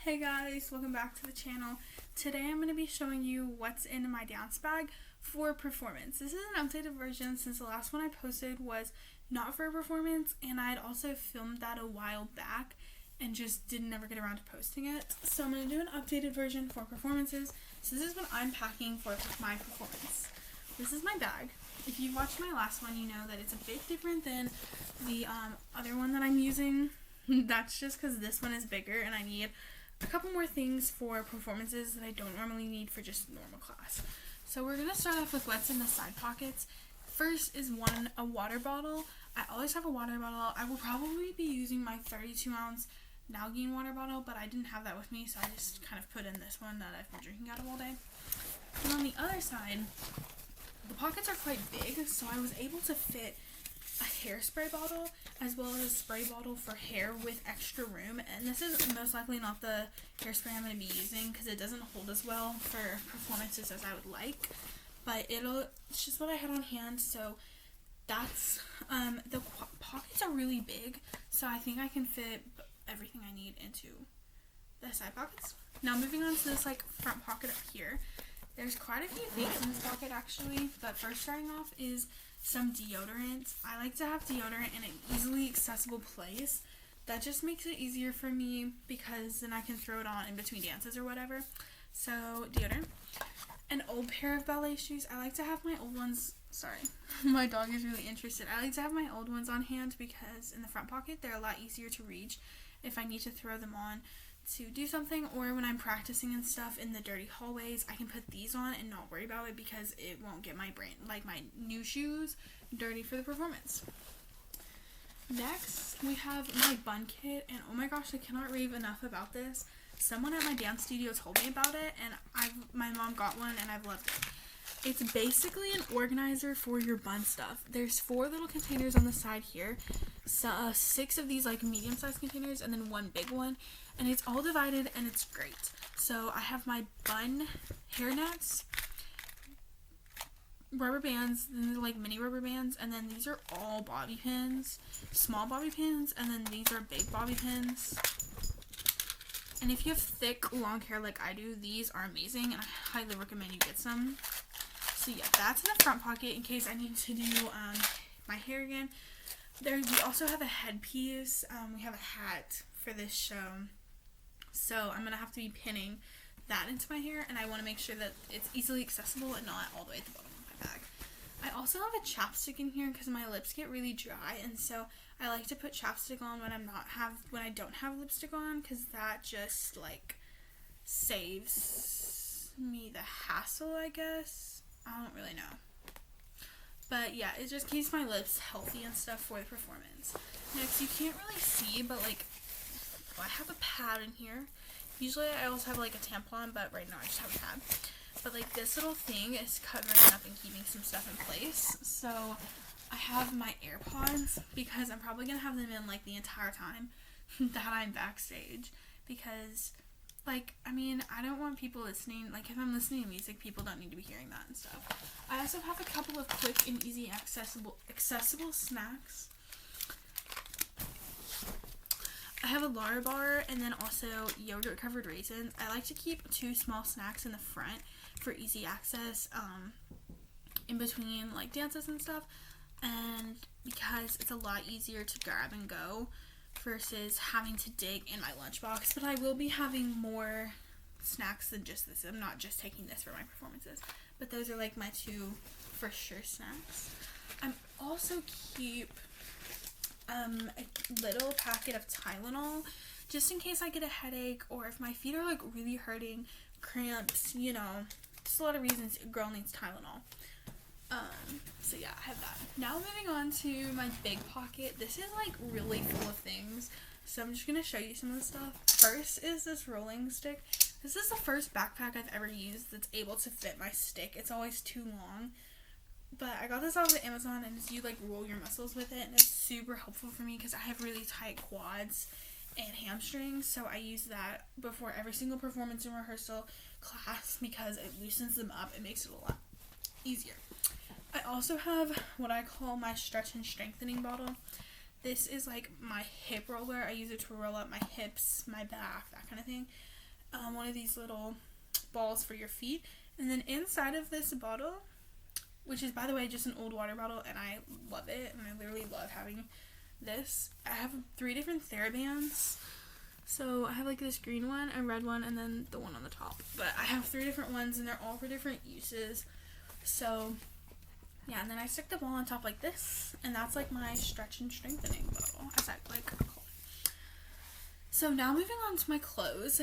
Hey guys, welcome back to the channel. Today I'm going to be showing you what's in my dance bag for performance. This is an updated version since the last one I posted was not for a performance, and I had also filmed that a while back and just didn't ever get around to posting it. So I'm going to do an updated version for performances. So this is what I'm packing for my performance. This is my bag. If you watched my last one, you know that it's a bit different than the other one that I'm using. That's just because this one is bigger and I need a couple more things for performances that I don't normally need for just normal class. So we're going to start off with what's in the side pockets. First is a water bottle. I always have a water bottle. I will probably be using my 32-ounce Nalgene water bottle, but I didn't have that with me, so I just kind of put in this one that I've been drinking out of all day. And on the other side, the pockets are quite big, so I was able to fit a hairspray bottle as well as a spray bottle for hair with extra room, and this is most likely not the hairspray I'm going to be using because it doesn't hold as well for performances as I would like, but it's just what I had on hand. So that's the pockets are really big, so I think I can fit everything I need into the side pockets. Now moving on to this front pocket up here, there's quite a few things in this pocket actually, but first starting off is some deodorant. I like to have deodorant in an easily accessible place. That just makes it easier for me because then I can throw it on in between dances or whatever. So deodorant. An old pair of ballet shoes. I like to have my old ones, sorry, my dog is really interested. I like to have my old ones on hand because in the front pocket they're a lot easier to reach if I need to throw them on to do something, or when I'm practicing and stuff in the dirty hallways, I can put these on and not worry about it because it won't get my my new shoes dirty for the performance. Next, we have my bun kit, and oh my gosh, I cannot rave enough about this. Someone at my dance studio told me about it, and my mom got one, and I've loved it. It's basically an organizer for your bun stuff. There's 4 little containers on the side here, so 6 of these medium-sized containers, and then 1 big one. And it's all divided, and it's great. So I have my bun hair nets, rubber bands, and they're mini rubber bands, and then these are all bobby pins, small bobby pins, and then these are big bobby pins. And if you have thick, long hair like I do, these are amazing, and I highly recommend you get some. So yeah, that's in the front pocket in case I need to do my hair again. We also have a headpiece. We have a hat for this show. So I'm going to have to be pinning that into my hair, and I want to make sure that it's easily accessible and not all the way at the bottom of my bag. I also have a chapstick in here because my lips get really dry, and so I like to put chapstick on when I don't have lipstick on, because that just saves me the hassle, I guess. I don't really know. But yeah, it just keeps my lips healthy and stuff for the performance. Next, you can't really see, but I have a pad in here. Usually I also have a tampon, but right now I just have a pad. But this little thing is covering up and keeping some stuff in place. So I have my AirPods because I'm probably going to have them in the entire time that I'm backstage. Because I don't want people listening, if I'm listening to music, people don't need to be hearing that and stuff. I also have a couple of quick and easy accessible snacks. I have a Larabar and then also yogurt covered raisins. I like to keep 2 small snacks in the front for easy access in between dances and stuff, and because it's a lot easier to grab and go versus having to dig in my lunchbox. But I will be having more snacks than just this. I'm not just taking this for my performances, but those are my 2 for sure snacks. I'm also keep a little packet of Tylenol just in case I get a headache, or if my feet are really hurting, cramps, just a lot of reasons a girl needs Tylenol. So yeah, I have that. Now moving on to my big pocket. This is really full of things, so I'm just gonna show you some of the stuff. First is this rolling stick. This is the first backpack I've ever used that's able to fit my stick. It's always too long, but I got this off of Amazon, and you roll your muscles with it, and it's super helpful for me because I have really tight quads and hamstrings, so I use that before every single performance and rehearsal class because it loosens them up. It makes it a lot easier. I also have what I call my stretch and strengthening bottle. This is my hip roller. I use it to roll up my hips, my back, that kind of thing. one of these little balls for your feet. And then inside of this bottle, which is, by the way, just an old water bottle, and I love it, and I literally love having this. I have 3 different TheraBands. So I have like this green one, a red one, and then the one on the top. But I have 3 different ones, and they're all for different uses. So yeah, and then I stick the ball on top like this, and that's like my stretch and strengthening bottle, as I like to call it. So now moving on to my clothes.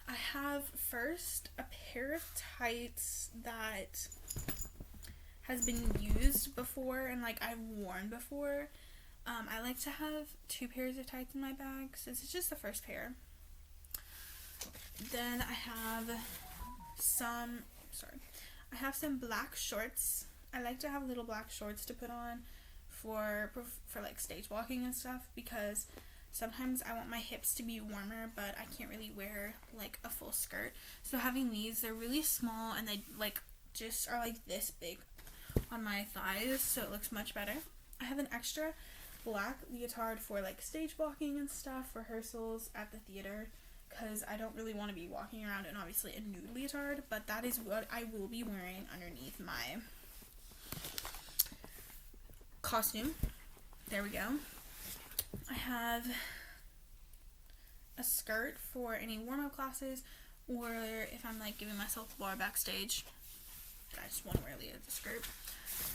I have first a pair of tights that has been used before and like I've worn before. I like to have 2 pairs of tights in my bag, so this is just the first pair. Then I have some black shorts. I like to have little black shorts to put on for like stage walking and stuff, because sometimes I want my hips to be warmer, but I can't really wear like a full skirt. So having these, they're really small and they like just are like this big on my thighs, so it looks much better. I have an extra black leotard for like stage walking and stuff, rehearsals at the theater, because I don't really want to be walking around in obviously a nude leotard, but that is what I will be wearing underneath my costume. There we go. I have a skirt for any warm-up classes, or if I'm like giving myself the bar backstage, I just want to wear the skirt.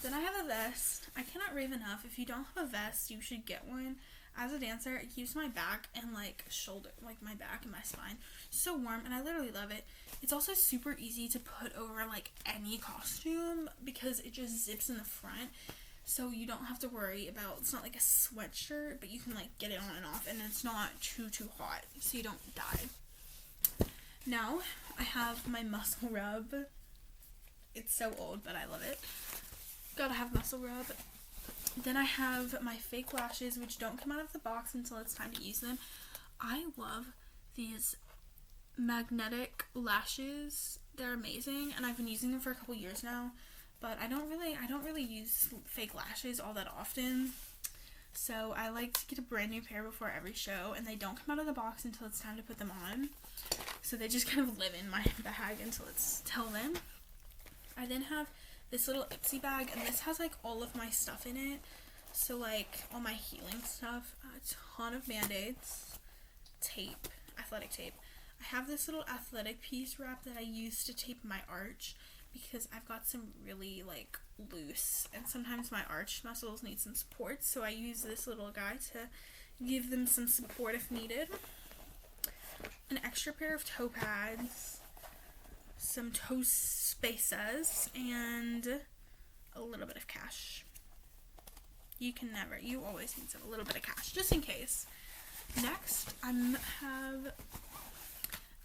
Then I have a vest. I cannot rave enough. If you don't have a vest, you should get one. As a dancer, it keeps my back and like shoulder, like my back and my spine so warm, and I literally love it. It's also super easy to put over like any costume because it just zips in the front, so you don't have to worry about, it's not like a sweatshirt, but you can like get it on and off, and it's not too hot, so you don't die. Now I have my muscle rub. It's so old, but I love it. Gotta have muscle rub. Then I have my fake lashes, which don't come out of the box until it's time to use them. I love these magnetic lashes. They're amazing, and I've been using them for a couple years now, but I don't really use fake lashes all that often. So I like to get a brand new pair before every show, and they don't come out of the box until it's time to put them on. So they just kind of live in my bag until it's till then. I then have this little Ipsy bag, and this has like all of my stuff in it. So like all my healing stuff, a ton of band-aids, tape, athletic tape. I have this little athletic piece wrap that I use to tape my arch, because I've got some really like loose, and sometimes my arch muscles need some support, so I use this little guy to give them some support if needed. An extra pair of toe pads, some toe spaces, and a little bit of cash. You always need a little bit of cash, just in case. Next, I have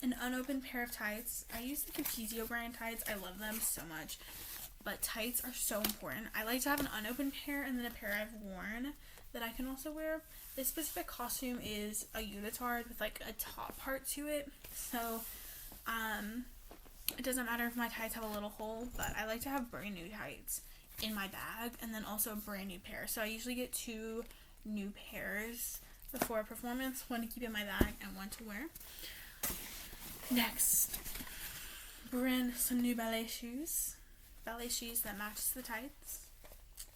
an unopened pair of tights. I use the Capezio brand tights. I love them so much, but tights are so important. I like to have an unopened pair and then a pair I've worn that I can also wear. This specific costume is a unitard with like a top part to it, so it doesn't matter if my tights have a little hole, but I like to have brand new tights in my bag, and then also a brand new pair. So I usually get 2 new pairs before a performance, one to keep in my bag and one to wear. Next, some new ballet shoes that match the tights.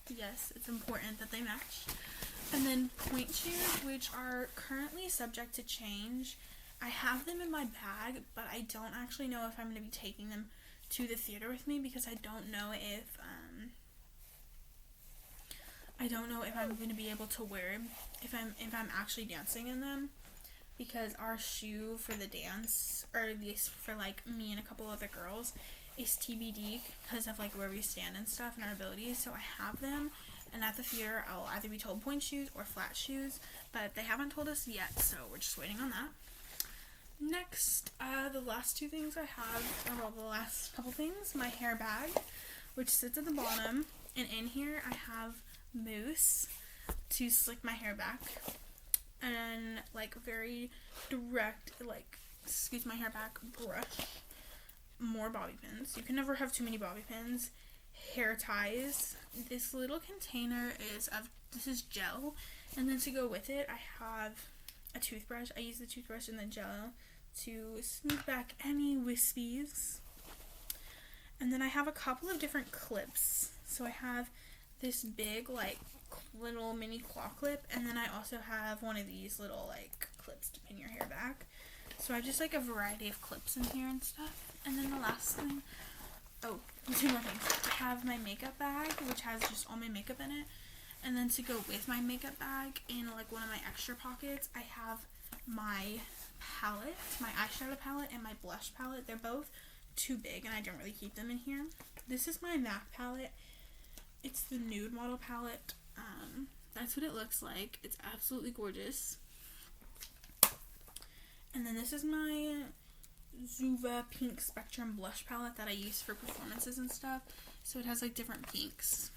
Yes, it's important that they match. And then point shoes, which are currently subject to change. I have them in my bag, but I don't actually know if I'm going to be taking them to the theater with me, because I don't know if I'm going to be able to wear them if I'm actually dancing in them, because our shoe for the dance, or at least for like me and a couple other girls, is TBD because of like where we stand and stuff and our abilities. So I have them, and at the theater I'll either be told point shoes or flat shoes, but they haven't told us yet, so we're just waiting on that. Next, the last 2 things I have, or well, the last couple things, my hair bag, which sits at the bottom, and in here I have mousse to slick my hair back, and like very direct, like squeeze my hair back brush, more bobby pins. You can never have too many bobby pins. Hair ties. This little container this is gel, and then to go with it I have a toothbrush. I use the toothbrush and the gel to smooth back any wispies. And then I have a couple of different clips. So I have this big like little mini claw clip, and then I also have one of these little like clips to pin your hair back. So I have just like a variety of clips in here and stuff. And then the last thing, oh, two more things. I have my makeup bag, which has just all my makeup in it. And then to go with my makeup bag, in like one of my extra pockets, I have my palette, my eyeshadow palette and my blush palette. They're both too big and I don't really keep them in here. This is my MAC palette. It's the nude model palette. That's what it looks like. It's absolutely gorgeous. And then this is my Zuva Pink Spectrum blush palette that I use for performances and stuff. So it has like different pinks.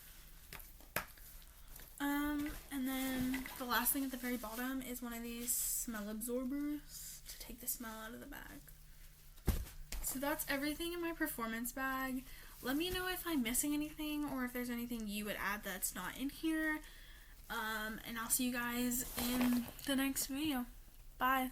And then the last thing at the very bottom is one of these smell absorbers to take the smell out of the bag. So that's everything in my performance bag. Let me know if I'm missing anything or if there's anything you would add that's not in here. And I'll see you guys in the next video. Bye.